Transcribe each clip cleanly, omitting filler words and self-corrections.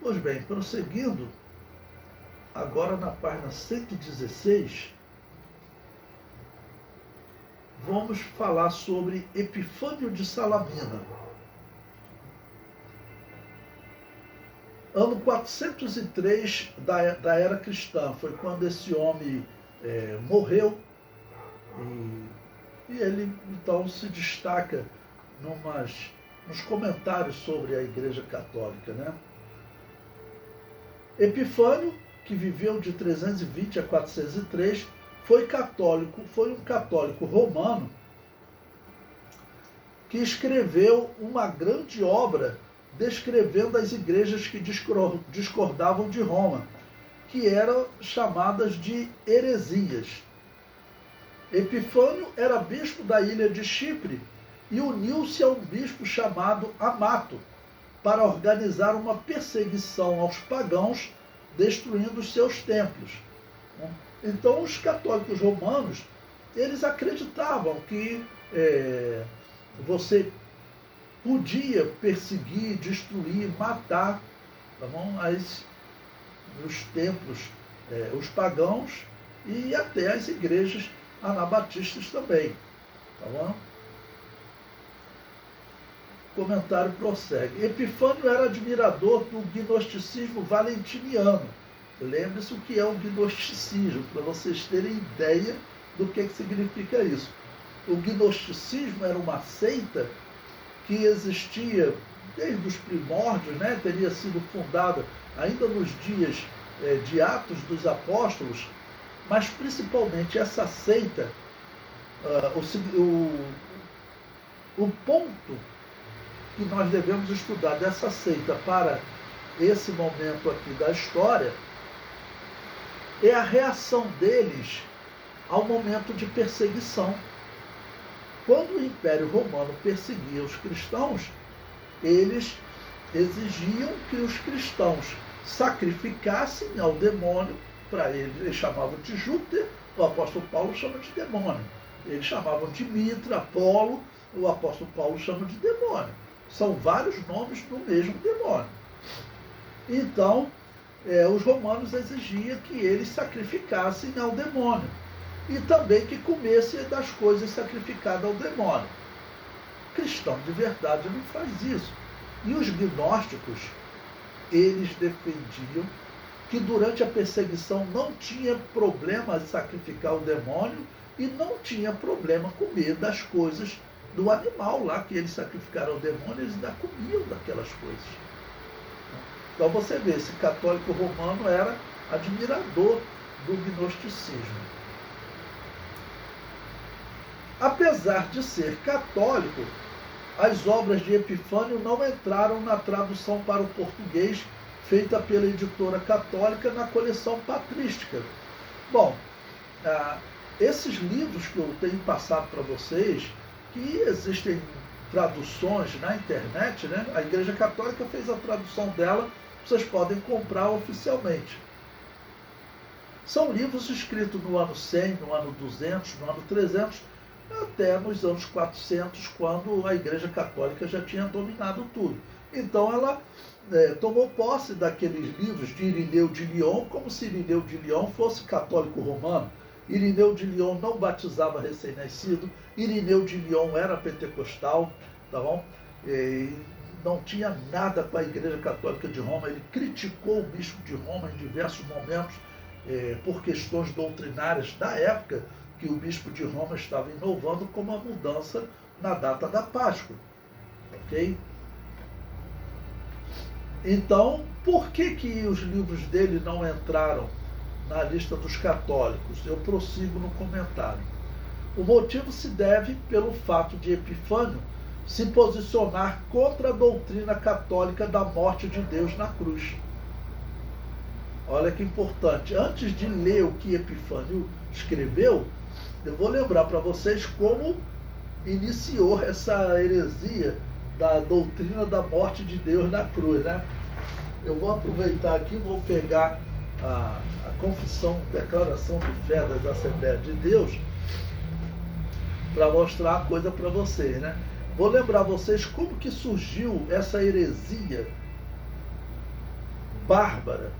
Pois bem, prosseguindo, agora na página 116, vamos falar sobre Epifânio de Salamina. Ano 403 da era cristã, foi quando esse homem morreu, e ele então se destaca nos comentários sobre a Igreja Católica, né? Epifânio, que viveu de 320 a 403, foi um católico romano que escreveu uma grande obra descrevendo as igrejas que discordavam de Roma, que eram chamadas de heresias. Epifânio era bispo da ilha de Chipre e uniu-se a um bispo chamado Amato para organizar uma perseguição aos pagãos, destruindo os seus templos. Então, os católicos romanos, eles acreditavam que você podia perseguir, destruir, matar, tá bom? Os templos, os pagãos e até as igrejas anabatistas também. Tá bom? O comentário prossegue. Epifânio era admirador do gnosticismo valentiniano. Lembre-se o que é o gnosticismo, para vocês terem ideia do que significa isso. O gnosticismo era uma seita que existia desde os primórdios, né? Teria sido fundada ainda nos dias de Atos dos Apóstolos, mas principalmente essa seita, o ponto que nós devemos estudar dessa seita para esse momento aqui da história é a reação deles ao momento de perseguição. Quando o Império Romano perseguia os cristãos, eles exigiam que os cristãos sacrificassem ao demônio. Para eles chamavam de Júpiter, o apóstolo Paulo chama de demônio. Eles chamavam de Mitra, Apolo, o apóstolo Paulo chama de demônio. São vários nomes do mesmo demônio. Então, os romanos exigiam que eles sacrificassem ao demônio e também que comessem das coisas sacrificadas ao demônio. O cristão de verdade não faz isso. E os gnósticos, eles defendiam que durante a perseguição não tinha problema sacrificar o demônio e não tinha problema comer das coisas do animal lá que eles sacrificaram ao demônio, eles ainda comiam daquelas coisas. Então você vê, esse católico romano era admirador do gnosticismo. Apesar de ser católico, as obras de Epifânio não entraram na tradução para o português feita pela editora católica na coleção patrística. Bom, esses livros que eu tenho passado para vocês, que existem traduções na internet, né? A Igreja Católica fez a tradução dela, vocês podem comprar oficialmente. São livros escritos no ano 100, no ano 200, no ano 300, até nos anos 400, quando a Igreja Católica já tinha dominado tudo. Então ela tomou posse daqueles livros de Irineu de Lyon, como se Irineu de Lyon fosse católico romano. Irineu de Lyon não batizava recém-nascido, Irineu de Lyon era pentecostal, tá bom? Não tinha nada com a Igreja Católica de Roma. Ele criticou o bispo de Roma em diversos momentos por questões doutrinárias da época, que o bispo de Roma estava inovando, como a mudança na data da Páscoa. Ok? Então, por que os livros dele não entraram na lista dos católicos? Eu prossigo no comentário. O motivo se deve pelo fato de Epifânio se posicionar contra a doutrina católica da morte de Deus na cruz. Olha que importante. Antes de ler o que Epifânio escreveu, eu vou lembrar para vocês como iniciou essa heresia da doutrina da morte de Deus na cruz, né? Eu vou aproveitar aqui, vou pegar a confissão, declaração de fé das Assembleias de Deus, para mostrar a coisa para vocês, né? Vou lembrar vocês como que surgiu essa heresia bárbara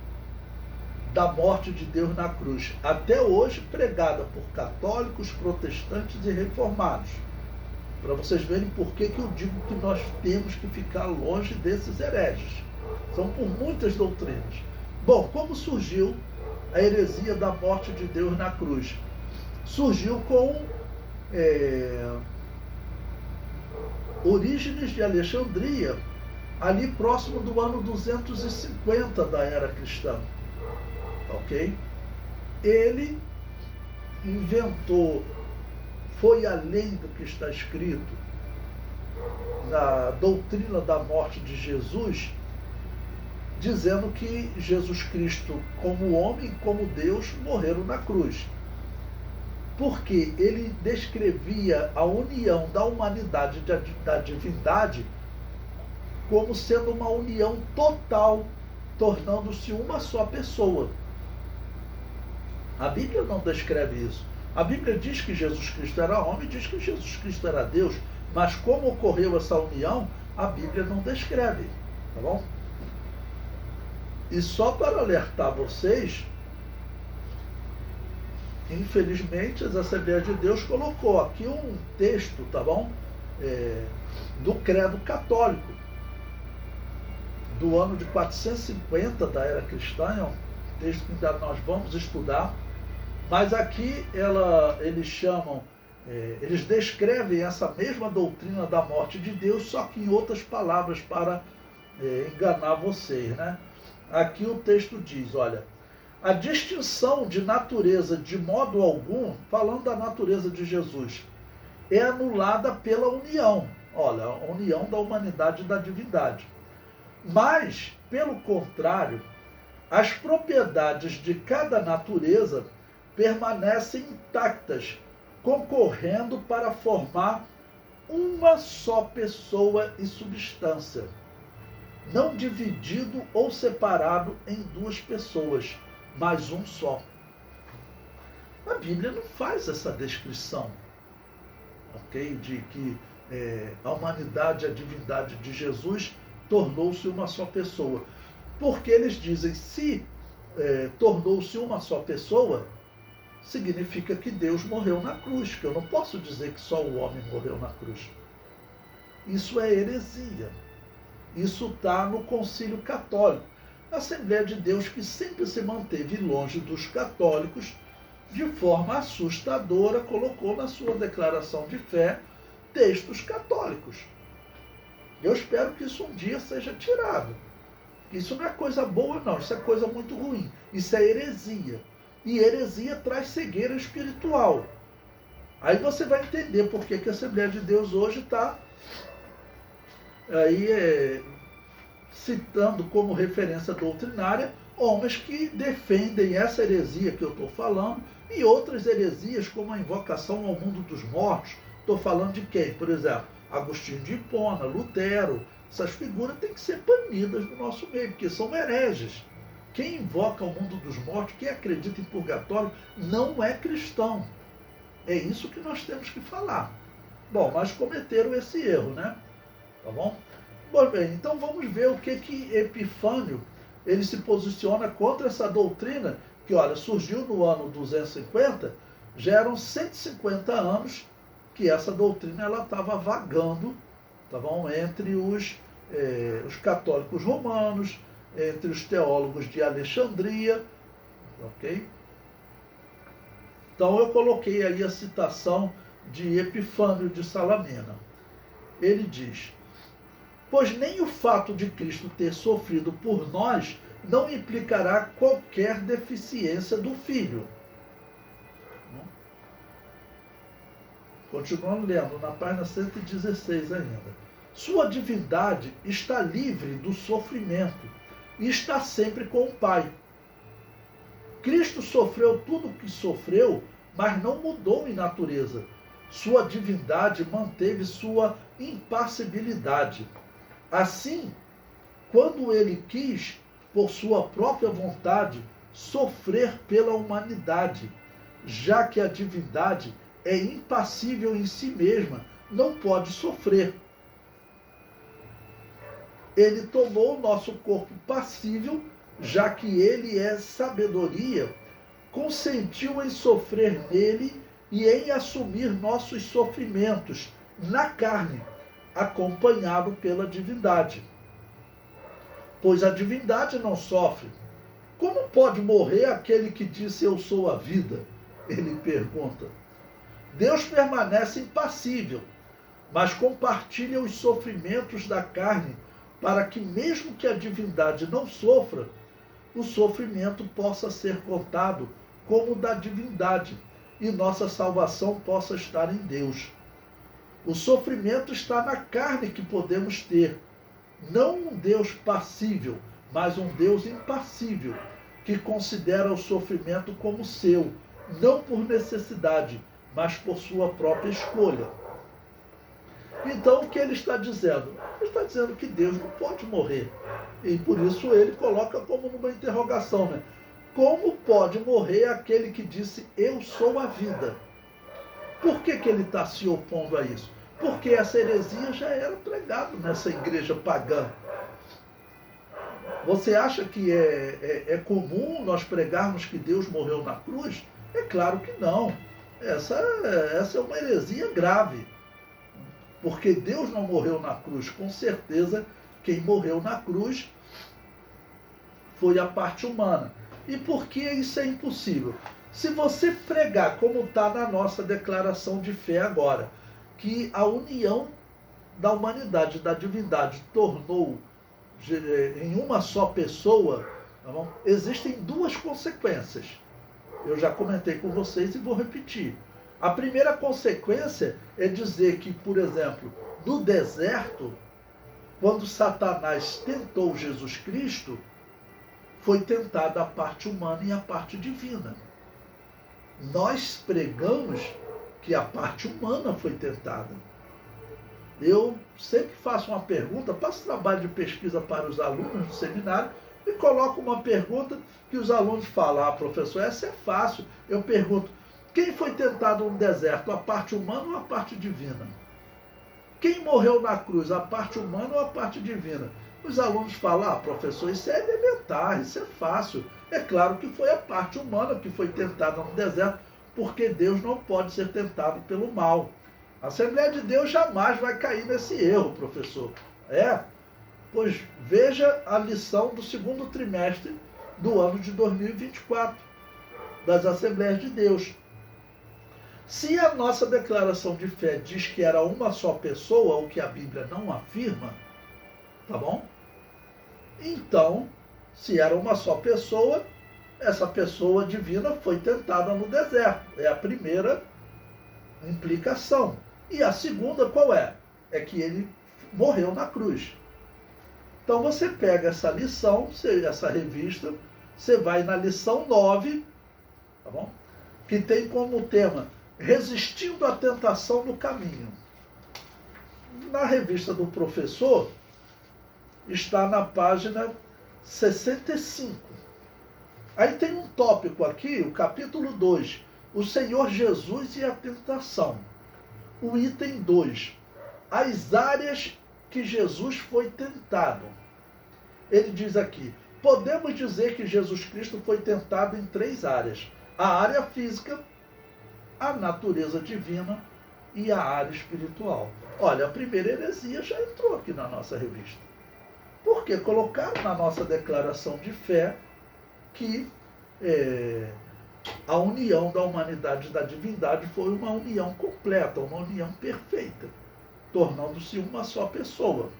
da morte de Deus na cruz, até hoje pregada por católicos, protestantes e reformados. Para vocês verem por que eu digo que nós temos que ficar longe desses hereges. São por muitas doutrinas. Bom, como surgiu a heresia da morte de Deus na cruz? Surgiu com Orígenes de Alexandria, ali próximo do ano 250 da era cristã. Ok? Ele inventou, foi além do que está escrito na doutrina da morte de Jesus, dizendo que Jesus Cristo, como homem, como Deus, morreram na cruz. Porque ele descrevia a união da humanidade da divindade como sendo uma união total, tornando-se uma só pessoa. A Bíblia não descreve isso. A Bíblia diz que Jesus Cristo era homem, diz que Jesus Cristo era Deus, mas como ocorreu essa união, a Bíblia não descreve, tá bom? E só para alertar vocês, infelizmente, as Assembleias de Deus colocou aqui um texto, tá bom? Do credo católico, do ano de 450 da era cristã, é um texto que ainda nós vamos estudar, mas aqui eles chamam, eles descrevem essa mesma doutrina da morte de Deus, só que em outras palavras para enganar vocês, né? Aqui o texto diz, olha, a distinção de natureza de modo algum, falando da natureza de Jesus, é anulada pela união, olha, a união da humanidade e da divindade. Mas, pelo contrário, as propriedades de cada natureza permanecem intactas, concorrendo para formar uma só pessoa e substância, não dividido ou separado em duas pessoas, mas um só. A Bíblia não faz essa descrição, ok? De que a humanidade e a divindade de Jesus tornou-se uma só pessoa. Porque eles dizem, se tornou-se uma só pessoa, significa que Deus morreu na cruz, que eu não posso dizer que só o homem morreu na cruz. Isso é heresia. Isso está no Concílio Católico. A Assembleia de Deus, que sempre se manteve longe dos católicos, de forma assustadora, colocou na sua declaração de fé textos católicos. Eu espero que isso um dia seja tirado. Isso não é coisa boa, não. Isso é coisa muito ruim. Isso é heresia. E heresia traz cegueira espiritual. Aí você vai entender por que a Assembleia de Deus hoje está aí citando como referência doutrinária homens que defendem essa heresia que eu estou falando e outras heresias como a invocação ao mundo dos mortos. Estou falando de quem? Por exemplo, Agostinho de Hipona, Lutero. Essas figuras têm que ser banidas do nosso meio, porque são hereges. Quem invoca o mundo dos mortos, quem acredita em purgatório, não é cristão. É isso que nós temos que falar. Bom, mas cometeram esse erro, né? Tá bom? Bom, bem, então vamos ver o que Epifânio ele se posiciona contra essa doutrina, que, olha, surgiu no ano 250, já eram 150 anos que essa doutrina ela estava vagando, tá bom? Entre os católicos romanos, entre os teólogos de Alexandria, ok? Então eu coloquei aí a citação de Epifânio de Salamina. Ele diz: pois nem o fato de Cristo ter sofrido por nós não implicará qualquer deficiência do Filho. Continuando lendo, na página 116 ainda. Sua divindade está livre do sofrimento e está sempre com o Pai. Cristo sofreu tudo o que sofreu, mas não mudou em natureza. Sua divindade manteve sua impassibilidade. Assim, quando ele quis, por sua própria vontade, sofrer pela humanidade, já que a divindade é impassível em si mesma, não pode sofrer. Ele tomou o nosso corpo passível já que ele é sabedoria, consentiu em sofrer nele e em assumir nossos sofrimentos na carne, acompanhado pela divindade. Pois a divindade não sofre. Como pode morrer aquele que disse eu sou a vida? Ele pergunta. Deus permanece impassível, mas compartilha os sofrimentos da carne para que, mesmo que a divindade não sofra, o sofrimento possa ser contado como da divindade e nossa salvação possa estar em Deus. O sofrimento está na carne que podemos ter, não um Deus passível, mas um Deus impassível, que considera o sofrimento como seu, não por necessidade, mas por sua própria escolha. Então, o que ele está dizendo? Ele está dizendo que Deus não pode morrer. E por isso ele coloca como numa interrogação, né? Como pode morrer aquele que disse, eu sou a vida? Por que ele está se opondo a isso? Porque essa heresia já era pregada nessa igreja pagã. Você acha que é comum nós pregarmos que Deus morreu na cruz? É claro que não. Essa é uma heresia grave. Porque Deus não morreu na cruz. Com certeza, quem morreu na cruz foi a parte humana. E por que isso é impossível? Se você pregar, como está na nossa declaração de fé agora, que a união da humanidade, da divindade, tornou em uma só pessoa, tá bom? Existem duas consequências. Eu já comentei com vocês e vou repetir. A primeira consequência é dizer que, por exemplo, no deserto, quando Satanás tentou Jesus Cristo, foi tentada a parte humana e a parte divina. Nós pregamos que a parte humana foi tentada. Eu sempre faço uma pergunta, faço trabalho de pesquisa para os alunos do seminário e coloco uma pergunta que os alunos falam, professor, essa é fácil. Eu pergunto, quem foi tentado no deserto, a parte humana ou a parte divina? Quem morreu na cruz, a parte humana ou a parte divina? Os alunos falam, professor, isso é elementar, isso é fácil. É claro que foi a parte humana que foi tentada no deserto, porque Deus não pode ser tentado pelo mal. A Assembleia de Deus jamais vai cair nesse erro, professor. Pois veja a lição do segundo trimestre do ano de 2024, das Assembleias de Deus. Se a nossa declaração de fé diz que era uma só pessoa, o que a Bíblia não afirma, tá bom? Então, se era uma só pessoa, essa pessoa divina foi tentada no deserto. É a primeira implicação. E a segunda qual é? É que ele morreu na cruz. Então você pega essa lição, essa revista, você vai na lição 9, tá bom? Que tem como tema Resistindo à Tentação no Caminho. Na revista do professor, está na página 65. Aí tem um tópico aqui, o capítulo 2, o Senhor Jesus e a tentação. O item 2, as áreas que Jesus foi tentado. Ele diz aqui, podemos dizer que Jesus Cristo foi tentado em 3 áreas. A área física, a natureza divina e a área espiritual. Olha, a primeira heresia já entrou aqui na nossa revista. Porque colocaram na nossa declaração de fé que a união da humanidade e da divindade foi uma união completa, uma união perfeita, tornando-se uma só pessoa.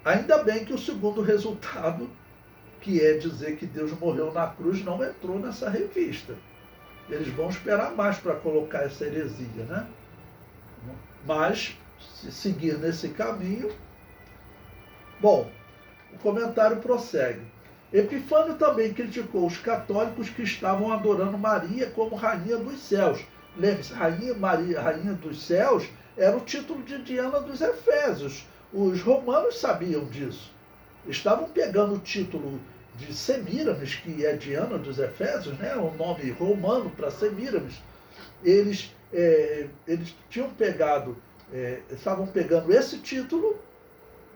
Ainda bem que o segundo resultado, que é dizer que Deus morreu na cruz, não entrou nessa revista. Eles vão esperar mais para colocar essa heresia, né? Mas, se seguir nesse caminho... Bom, o comentário prossegue. Epifânio também criticou os católicos que estavam adorando Maria como Rainha dos Céus. Lembre-se, Rainha Maria, Rainha dos Céus, era o título de Diana dos Efésios. Os romanos sabiam disso. Estavam pegando o título de Semíramis, que é Diana dos Efésios, né? O nome romano para Semíramis. Eles tinham pegado, estavam pegando esse título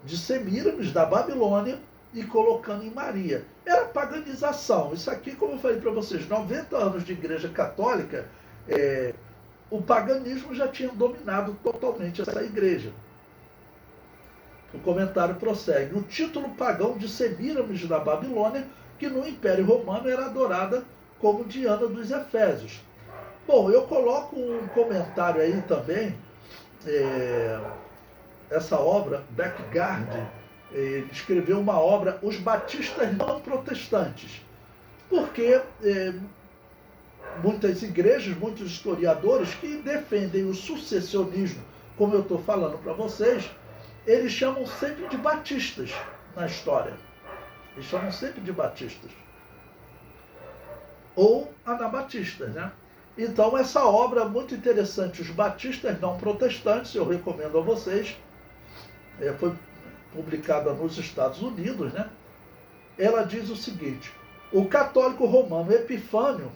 de Semíramis, da Babilônia, e colocando em Maria. Era paganização. Isso aqui, como eu falei para vocês, 90 anos de igreja católica, o paganismo já tinha dominado totalmente essa igreja. O comentário prossegue. O título pagão de Semíramis da Babilônia, que no Império Romano era adorada como Diana dos Efésios. Bom, eu coloco um comentário aí também, essa obra, Beckgard, ele escreveu uma obra, Os Batistas Não Protestantes, porque muitas igrejas, muitos historiadores que defendem o sucessionismo, como eu estou falando para vocês, eles chamam sempre de batistas na história. Eles chamam sempre de batistas. Ou anabatistas, né? Então, essa obra muito interessante, Os Batistas Não Protestantes, eu recomendo a vocês, foi publicada nos Estados Unidos, né? Ela diz o seguinte: o católico romano Epifânio,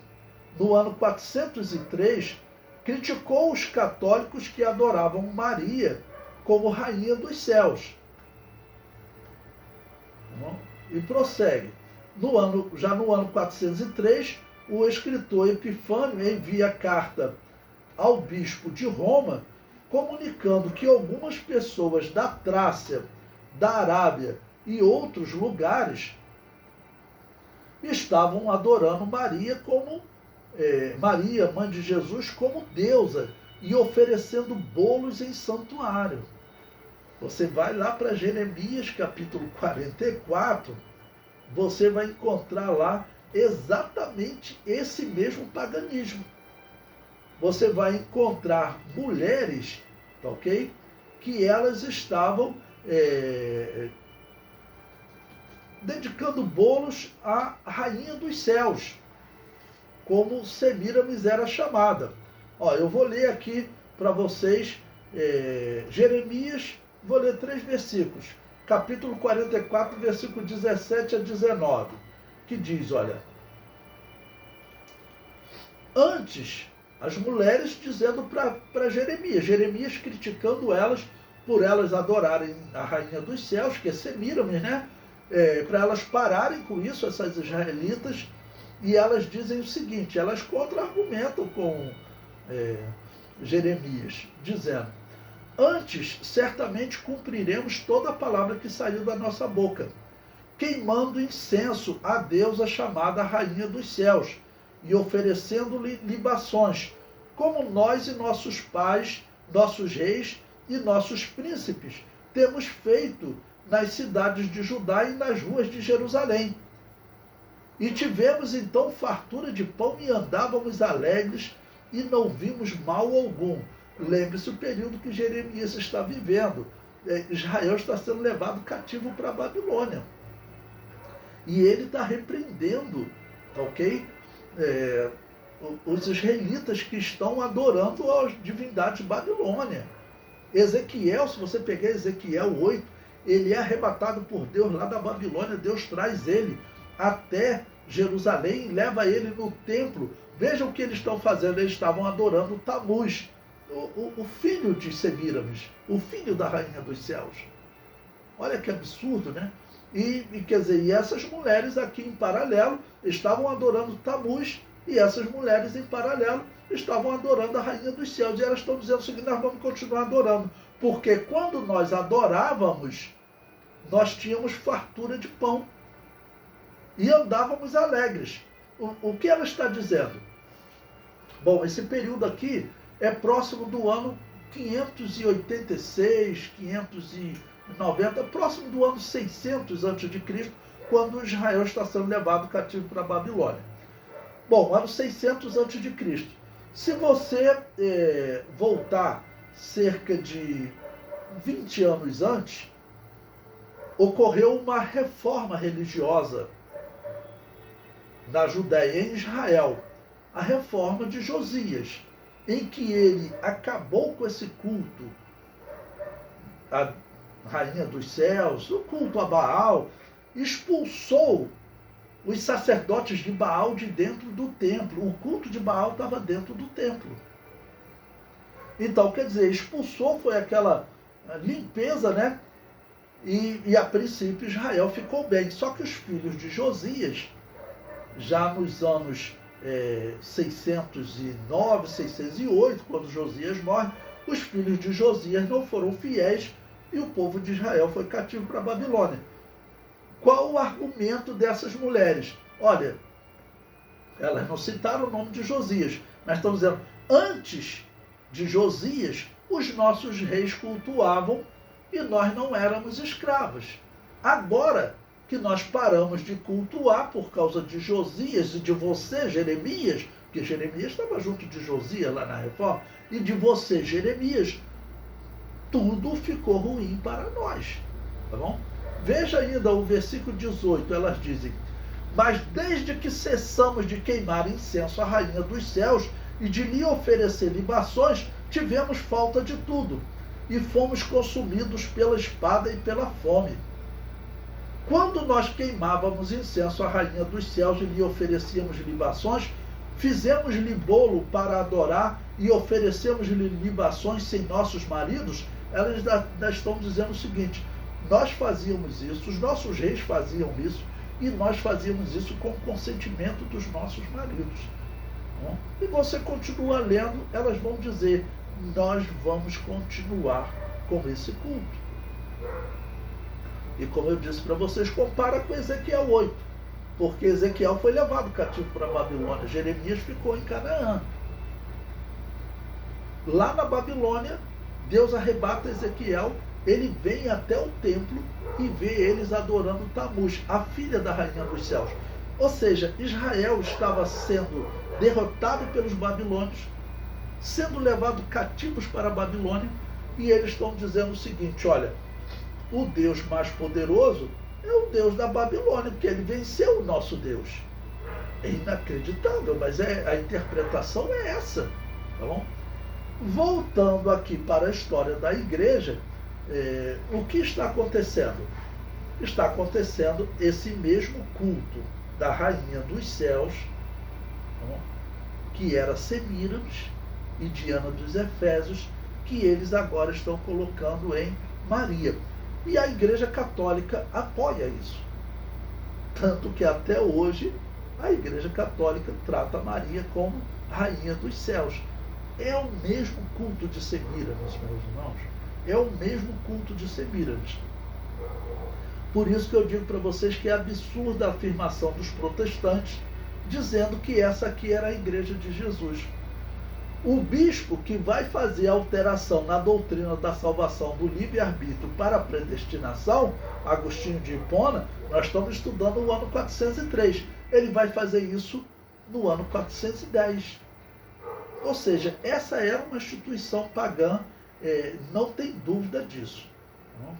no ano 403, criticou os católicos que adoravam Maria como rainha dos céus. E prossegue. Já no ano 403, o escritor Epifânio envia carta ao bispo de Roma, comunicando que algumas pessoas da Trácia, da Arábia e outros lugares estavam adorando Maria como Maria, mãe de Jesus, como deusa e oferecendo bolos em santuário. Você vai lá para Jeremias capítulo 44, você vai encontrar lá exatamente esse mesmo paganismo. Você vai encontrar mulheres, tá ok? Que elas estavam dedicando bolos à rainha dos céus, como Semíramis era chamada. Ó, eu vou ler aqui para vocês Jeremias, vou ler 3 versículos. Capítulo 44, versículo 17 a 19, que diz, olha: antes, as mulheres dizendo para Jeremias criticando elas por elas adorarem a rainha dos céus, que é Semíramis, né? Para elas pararem com isso, essas israelitas, e elas dizem o seguinte, elas contra-argumentam com Jeremias, dizendo: antes, certamente cumpriremos toda a palavra que saiu da nossa boca, queimando incenso à deusa chamada Rainha dos Céus, e oferecendo-lhe libações, como nós e nossos pais, nossos reis e nossos príncipes temos feito nas cidades de Judá e nas ruas de Jerusalém. E tivemos então fartura de pão e andávamos alegres e não vimos mal algum. Lembre-se o período que Jeremias está vivendo. Israel está sendo levado cativo para a Babilônia. E ele está repreendendo, ok? Os israelitas que estão adorando as divindades babilônia. Ezequiel, se você pegar Ezequiel 8, ele é arrebatado por Deus lá da Babilônia, Deus traz ele até Jerusalém e leva ele no templo. Vejam o que eles estão fazendo, eles estavam adorando Tamuz, o filho de Semíramis, o filho da rainha dos céus. Olha que absurdo, né? E quer dizer, e essas mulheres aqui em paralelo estavam adorando Tamuz, e essas mulheres em paralelo estavam adorando a rainha dos céus. E elas estão dizendo o seguinte: nós vamos continuar adorando, porque quando nós adorávamos, nós tínhamos fartura de pão e andávamos alegres. O que ela está dizendo? Bom, esse período aqui é próximo do ano 586, 590, próximo do ano 600 a.C., quando Israel está sendo levado cativo para a Babilônia. Bom, ano 600 a.C. Se você voltar cerca de 20 anos antes, ocorreu uma reforma religiosa na Judéia e em Israel, a reforma de Josias, em que ele acabou com esse culto à rainha dos céus, o culto a Baal, expulsou os sacerdotes de Baal de dentro do templo. O culto de Baal estava dentro do templo. Então, quer dizer, expulsou, foi aquela limpeza, né? E a princípio Israel ficou bem. Só que os filhos de Josias, já nos anos 609, 608, quando Josias morre, os filhos de Josias não foram fiéis e o povo de Israel foi cativo para a Babilônia. Qual o argumento dessas mulheres? Olha, elas não citaram o nome de Josias, mas estão dizendo, antes de Josias, os nossos reis cultuavam e nós não éramos escravos. Agora que nós paramos de cultuar por causa de Josias e de você, Jeremias, porque Jeremias estava junto de Josias lá na reforma, e de você, Jeremias, tudo ficou ruim para nós. Tá bom? Veja ainda o versículo 18, elas dizem, mas desde que cessamos de queimar incenso à rainha dos céus e de lhe oferecer libações, tivemos falta de tudo e fomos consumidos pela espada e pela fome. Quando nós queimávamos incenso à rainha dos céus e lhe oferecíamos libações, fizemos-lhe bolo para adorar e oferecemos-lhe libações sem nossos maridos, elas ainda estão dizendo o seguinte, nós fazíamos isso, os nossos reis faziam isso, e nós fazíamos isso com o consentimento dos nossos maridos. E você continua lendo, elas vão dizer, nós vamos continuar com esse culto. E como eu disse para vocês, compara com Ezequiel 8, porque Ezequiel foi levado cativo para a Babilônia, Jeremias ficou em Canaã. Lá na Babilônia, Deus arrebata Ezequiel, ele vem até o templo e vê eles adorando Tamuz, a filha da rainha dos céus. Ou seja, Israel estava sendo derrotado pelos babilônios, sendo levado cativos para a Babilônia, e eles estão dizendo o seguinte, olha, o Deus mais poderoso é o Deus da Babilônia, porque ele venceu o nosso Deus. É inacreditável, mas a interpretação é essa. Tá bom? Voltando aqui para a história da igreja, o que está acontecendo? Está acontecendo esse mesmo culto da rainha dos céus, tá bom? Que era Semíramis e Diana dos Efésios, que eles agora estão colocando em Maria. E a Igreja Católica apoia isso. Tanto que até hoje a Igreja Católica trata Maria como Rainha dos Céus. É o mesmo culto de Semíramis, meus irmãos. É o mesmo culto de Semíramis. Por isso que eu digo para vocês que é absurda a afirmação dos protestantes dizendo que essa aqui era a Igreja de Jesus. O bispo que vai fazer a alteração na doutrina da salvação do livre-arbítrio para a predestinação, Agostinho de Hipona, nós estamos estudando o ano 403. Ele vai fazer isso no ano 410. Ou seja, essa era uma instituição pagã, não tem dúvida disso. Não?